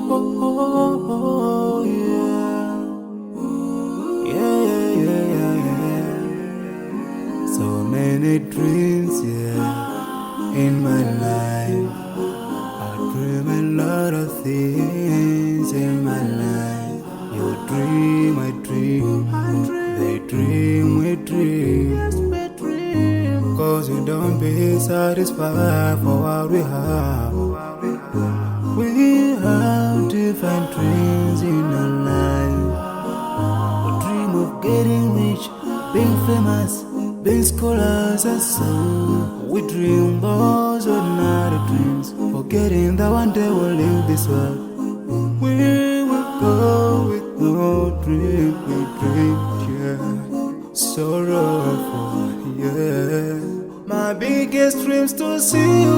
oh, yeah. Yeah, yeah, yeah, yeah. So many dreams, yeah, in my life. I dream a lot of things in my life. You dream, I dream. They dream, we dream. Cause we don't be satisfied for what we have. We have different dreams in our life. We dream of getting rich, being famous, being scholars and so. We dream those ordinary dreams, forgetting that one day we'll leave this world. We will go with no dream, we dream, yeah. Sorrowful, yeah. My biggest dream's to see you